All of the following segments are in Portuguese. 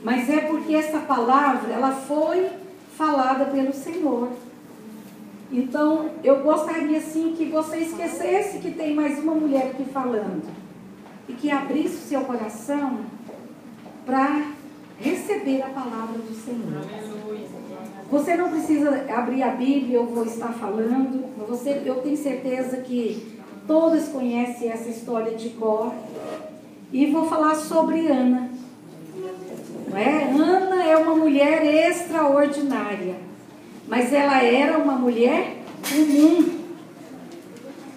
mas é porque essa palavra, ela foi falada pelo Senhor. Então, eu gostaria assim que você esquecesse que tem mais uma mulher aqui falando e que abrisse o seu coração para receber a palavra do Senhor. Você não precisa abrir a Bíblia, eu vou estar falando. Eu tenho certeza que todas conhecem essa história de cor. E vou falar sobre Ana. Não é? Ana é uma mulher extraordinária. Mas ela era uma mulher comum.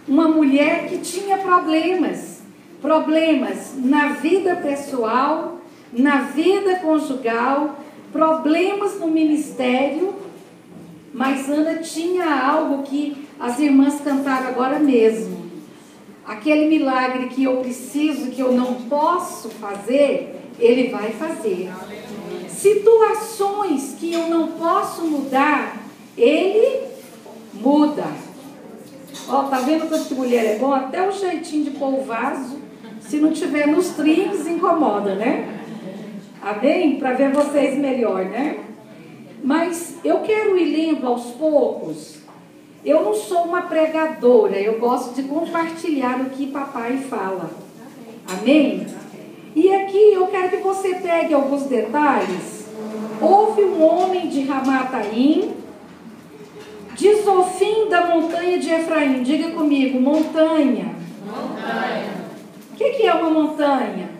Uma mulher que tinha problemas. Problemas na vida pessoal, na vida conjugal, problemas no ministério. Mas Ana tinha algo que as irmãs cantaram agora mesmo. Aquele milagre que eu preciso, que eu não posso fazer, Ele vai fazer. Situações que eu não posso mudar, Ele muda. Ó, tá vendo quanto que mulher é bom? Até o jeitinho de pôr o vaso, se não tiver nos trilhos, incomoda, né? Amém? Para ver vocês melhor, né? Mas eu quero ir lendo aos poucos. Eu não sou uma pregadora, eu gosto de compartilhar o que papai fala. Amém? E aqui eu quero que você pegue alguns detalhes. Houve um homem de Ramataim, de Zofim da montanha de Efraim. Diga comigo, montanha. Montanha. O que é uma montanha?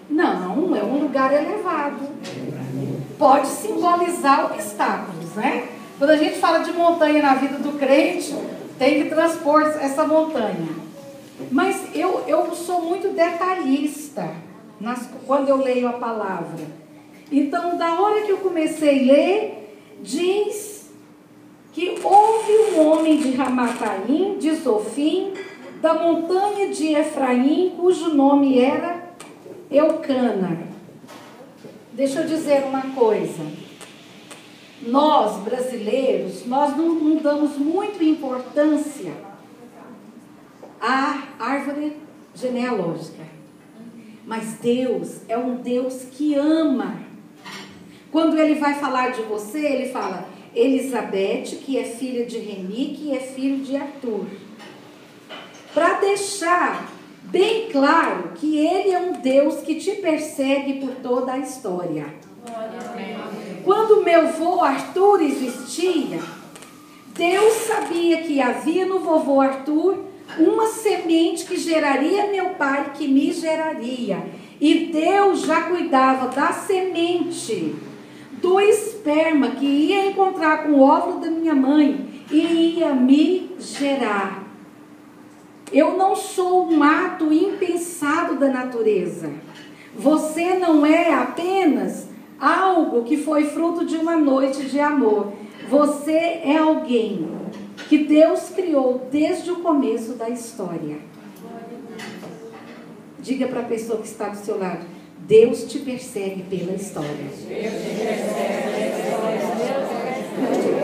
Não, é um lugar elevado. Pode simbolizar obstáculos, né? Quando a gente fala de montanha na vida do crente, tem que transpor essa montanha. Mas eu sou muito detalhista quando eu leio a palavra. Então, da hora que eu comecei a ler, diz que houve um homem de Ramataim, de Zofim, da montanha de Efraim, cujo nome era Eucana. Deixa eu dizer uma coisa. Nós, brasileiros, nós não damos muita importância à árvore genealógica. Mas Deus é um Deus que ama. Quando Ele vai falar de você, Ele fala Elizabeth, que é filha de Reni, que é filho de Arthur. Para deixar bem claro que Ele é um Deus que te persegue por toda a história. Quando meu avô Arthur existia, Deus sabia que havia no vovô Arthur uma semente que geraria meu pai, que me geraria. E Deus já cuidava da semente, do esperma que ia encontrar com o óvulo da minha mãe e ia me gerar. Eu não sou um ato impensado da natureza. Você não é apenas algo que foi fruto de uma noite de amor. Você é alguém que Deus criou desde o começo da história. Diga para a pessoa que está do seu lado: Deus te persegue pela história.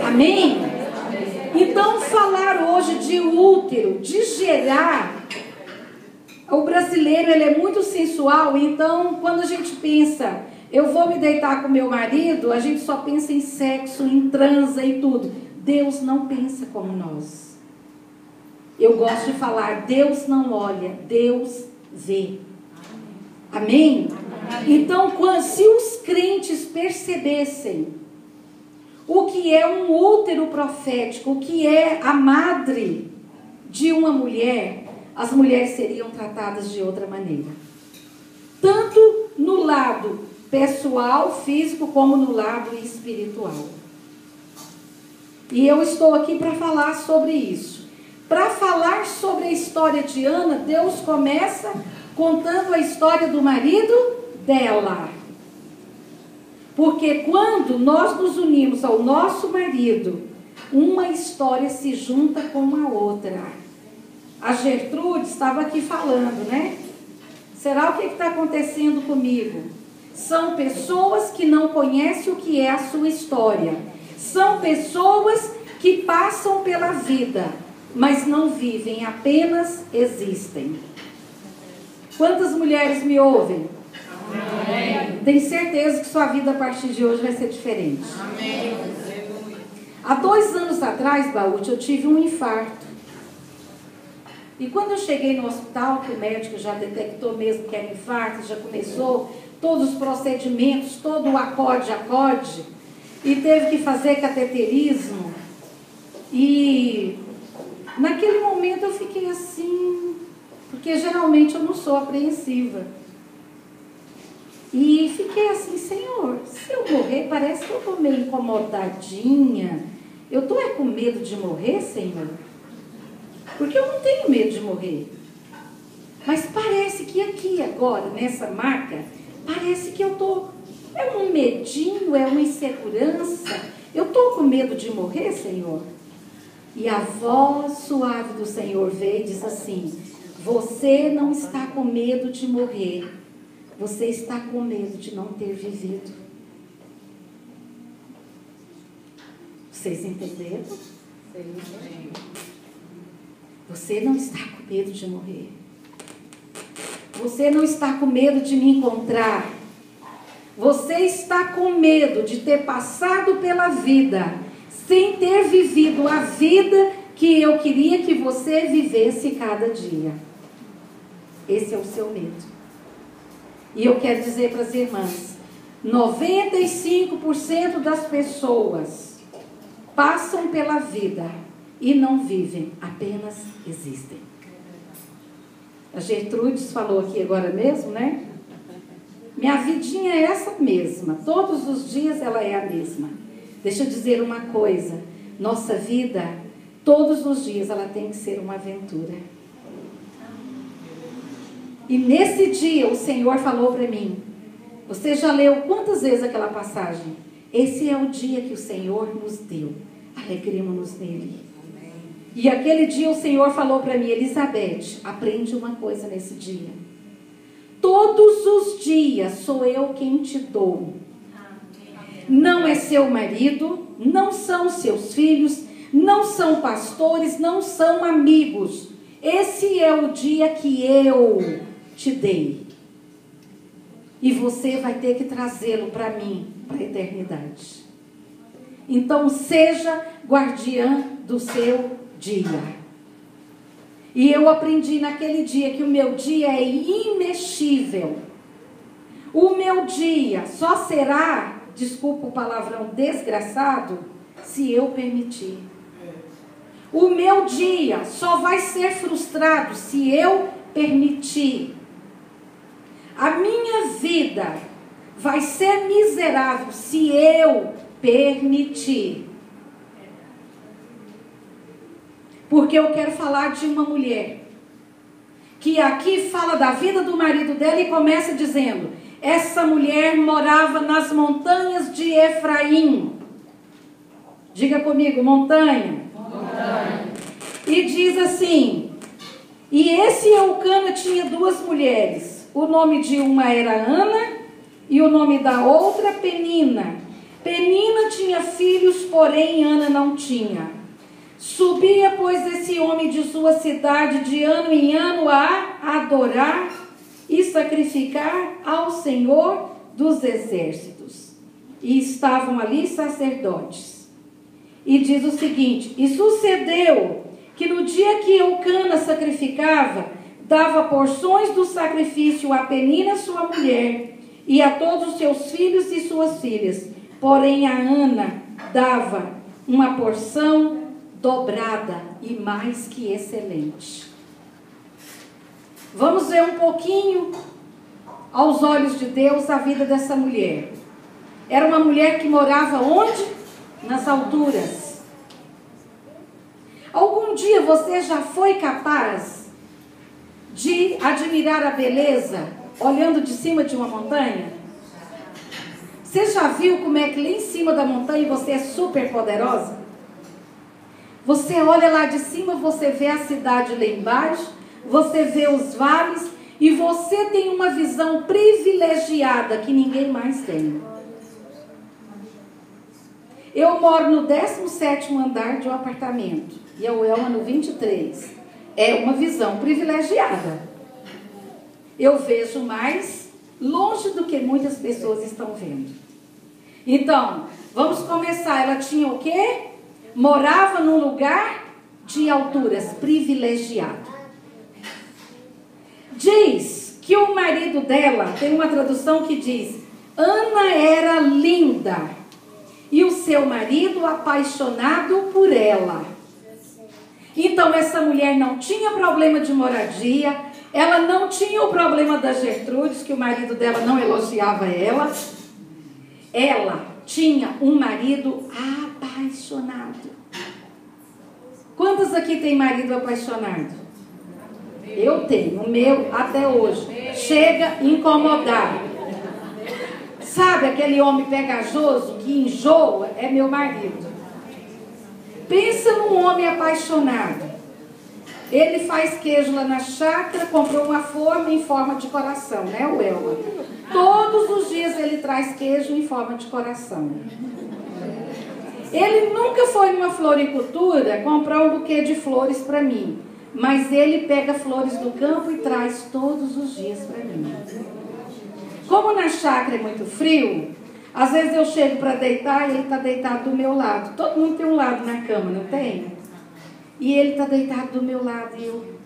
Amém? Então, falar hoje de útero, de gerar, o brasileiro ele é muito sensual. Então, quando a gente pensa, eu vou me deitar com meu marido, a gente só pensa em sexo, em transa e tudo. Deus não pensa como nós. Eu gosto de falar, Deus não olha, Deus vê. Amém? Então, se os crentes percebessem o que é um útero profético, o que é a madre de uma mulher, as mulheres seriam tratadas de outra maneira. Tanto no lado pessoal, físico, como no lado espiritual. E eu estou aqui para falar sobre isso. Para falar sobre a história de Ana, Deus começa contando a história do marido dela. Porque quando nós nos unimos ao nosso marido, uma história se junta com a outra. A Gertrude estava aqui falando, né? Será o que está acontecendo comigo? São pessoas que não conhecem o que é a sua história. São pessoas que passam pela vida, mas não vivem, apenas existem. Quantas mulheres me ouvem? Amém. Tenho certeza que sua vida a partir de hoje vai ser diferente. Amém. Há 2 anos atrás, Baúde, eu tive um infarto. E quando eu cheguei no hospital, que o médico já detectou mesmo que era infarto, já começou todos os procedimentos, todo o acode, e teve que fazer cateterismo. E naquele momento eu fiquei assim, porque geralmente eu não sou apreensiva. E fiquei assim, Senhor, se eu morrer, parece que eu estou meio incomodadinha. Eu estou com medo de morrer, Senhor? Porque eu não tenho medo de morrer. Mas parece que aqui agora, nessa maca, parece que eu estou... É um medinho, é uma insegurança. Eu estou com medo de morrer, Senhor? E a voz suave do Senhor veio e disse assim: você não está com medo de morrer. Você está com medo de não ter vivido. Vocês entenderam? Sim. Você não está com medo de morrer. Você não está com medo de me encontrar. Você está com medo de ter passado pela vida sem ter vivido a vida que eu queria que você vivesse cada dia. Esse é o seu medo. E eu quero dizer para as irmãs, 95% das pessoas passam pela vida e não vivem, apenas existem. A Gertrudes falou aqui agora mesmo, né? Minha vidinha é essa mesma. Todos os dias ela é a mesma. Deixa eu dizer uma coisa. Nossa vida, todos os dias, ela tem que ser uma aventura. E nesse dia o Senhor falou para mim. Você já leu quantas vezes aquela passagem? Esse é o dia que o Senhor nos deu. Alegremos-nos nele. E aquele dia o Senhor falou para mim: Elizabeth, aprende uma coisa nesse dia. Todos os dias sou eu quem te dou. Não é seu marido, não são seus filhos, não são pastores, não são amigos. Esse é o dia que eu te dei. E você vai ter que trazê-lo para mim, para a eternidade. Então seja guardiã do seu dia. E eu aprendi naquele dia que o meu dia é imexível. O meu dia só será, desculpa o palavrão, desgraçado, se eu permitir. O meu dia só vai ser frustrado se eu permitir. A minha vida vai ser miserável se eu permitir. Porque eu quero falar de uma mulher que aqui fala da vida do marido dela e começa dizendo: essa mulher morava nas montanhas de Efraim. Diga comigo, montanha. Montanha. E diz assim: e esse Eucana tinha 2 mulheres. O nome de uma era Ana e o nome da outra Penina. Penina tinha filhos, porém Ana não tinha. Subia, pois, esse homem de sua cidade de ano em ano a adorar e sacrificar ao Senhor dos exércitos. E estavam ali sacerdotes. E diz o seguinte: e sucedeu que no dia que Eucana sacrificava, dava porções do sacrifício a Penina sua mulher e a todos os seus filhos e suas filhas. Porém a Ana dava uma porção dobrada e mais que excelente. Vamos ver um pouquinho, aos olhos de Deus, a vida dessa mulher. Era uma mulher que morava onde? Nas alturas. Algum dia você já foi capaz de admirar a beleza olhando de cima de uma montanha? Você já viu como é que lá em cima da montanha você é super poderosa? Você olha lá de cima, você vê a cidade lá embaixo, você vê os vales e você tem uma visão privilegiada que ninguém mais tem. Eu moro no 17º andar de um apartamento e a Uelma no 23. É uma visão privilegiada. Eu vejo mais longe do que muitas pessoas estão vendo. Então, vamos começar. Ela tinha o quê? Morava num lugar de alturas, privilegiado. Diz que o marido dela, tem uma tradução que diz, Ana era linda e o seu marido apaixonado por ela. Então essa mulher não tinha problema de moradia, ela não tinha o problema das Gertrudes, que o marido dela não elogiava ela. Ela tinha um marido apaixonado. Quantos aqui tem marido apaixonado? Eu tenho, o meu até hoje. Chega a incomodar. Sabe aquele homem pegajoso que enjoa? É meu marido. Pensa num homem apaixonado. Ele faz queijo lá na chácara, comprou uma forma em forma de coração, né, o Elma? Todos os dias ele traz queijo em forma de coração. Ele nunca foi numa floricultura comprar um buquê de flores para mim. Mas ele pega flores do campo e traz todos os dias para mim. Como na chácara é muito frio, às vezes eu chego para deitar e ele está deitado do meu lado. Todo mundo tem um lado na cama, não tem? E ele está deitado do meu lado e eu...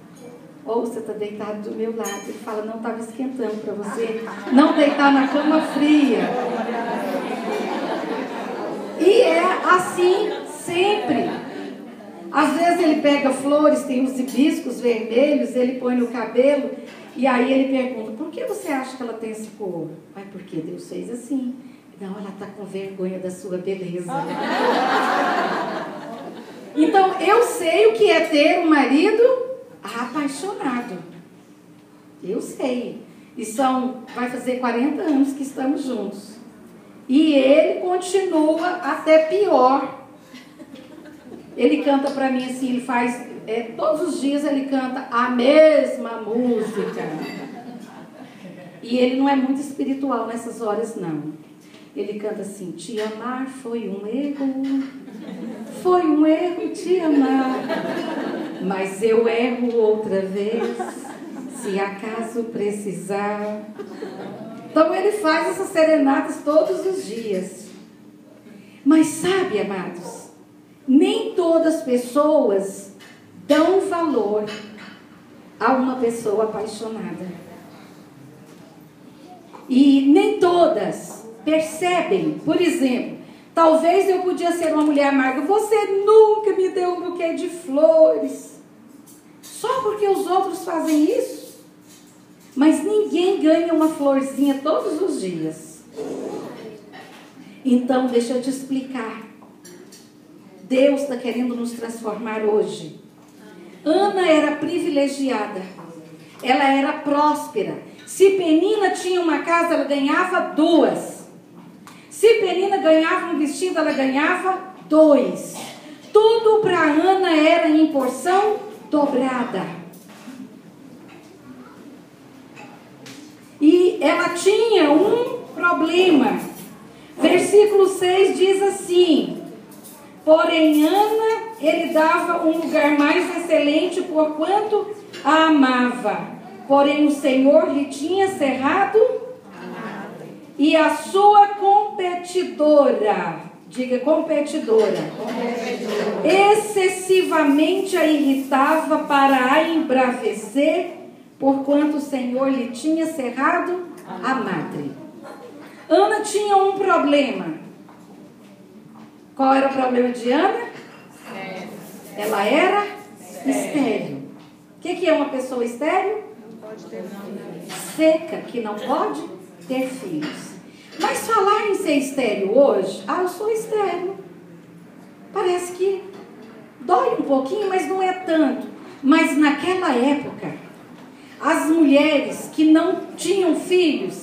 Ou você está deitado do meu lado. Ele fala, não estava esquentando para você não deitar na cama fria. E é assim sempre. Às vezes ele pega flores, tem os hibiscos vermelhos, ele põe no cabelo, e aí ele pergunta, por que você acha que ela tem esse cor? Mas porque Deus fez assim. Não, ela está com vergonha da sua beleza. Então, eu sei o que é ter um marido apaixonado. Eu sei. E vai fazer 40 anos que estamos juntos. E ele continua até pior. Ele canta para mim assim, ele faz, todos os dias ele canta a mesma música. E ele não é muito espiritual nessas horas, não. Ele canta assim, te amar foi um erro te amar, mas eu erro outra vez, se acaso precisar. Então ele faz essas serenatas todos os dias. Mas sabe, amados, nem todas as pessoas dão valor a uma pessoa apaixonada. E nem todas percebem. Por exemplo, talvez eu podia ser uma mulher amarga. Você nunca me deu um buquê de flores. Só porque os outros fazem isso? Mas ninguém ganha uma florzinha todos os dias. Então, deixa eu te explicar. Deus está querendo nos transformar hoje. Ana era privilegiada. Ela era próspera. Se Penina tinha uma casa, ela ganhava 2. Se Penina ganhava um vestido, ela ganhava 2. Tudo para Ana era em porção dobrada. E ela tinha um problema. Versículo 6 diz assim: porém Ana, ele dava um lugar mais excelente porquanto a amava. Porém o Senhor lhe tinha cerrado e a sua competidora, diga competidora, excessivamente a irritava para a embravecer, porquanto o Senhor lhe tinha cerrado a madre. Ana tinha um problema. Qual era o problema de Ana? Ela era estéril. O que é uma pessoa estéril? Seca, que não pode ter filhos. Mas falar em ser estéril hoje, eu sou estéril. Parece que dói um pouquinho, mas não é tanto. Mas naquela época, as mulheres que não tinham filhos,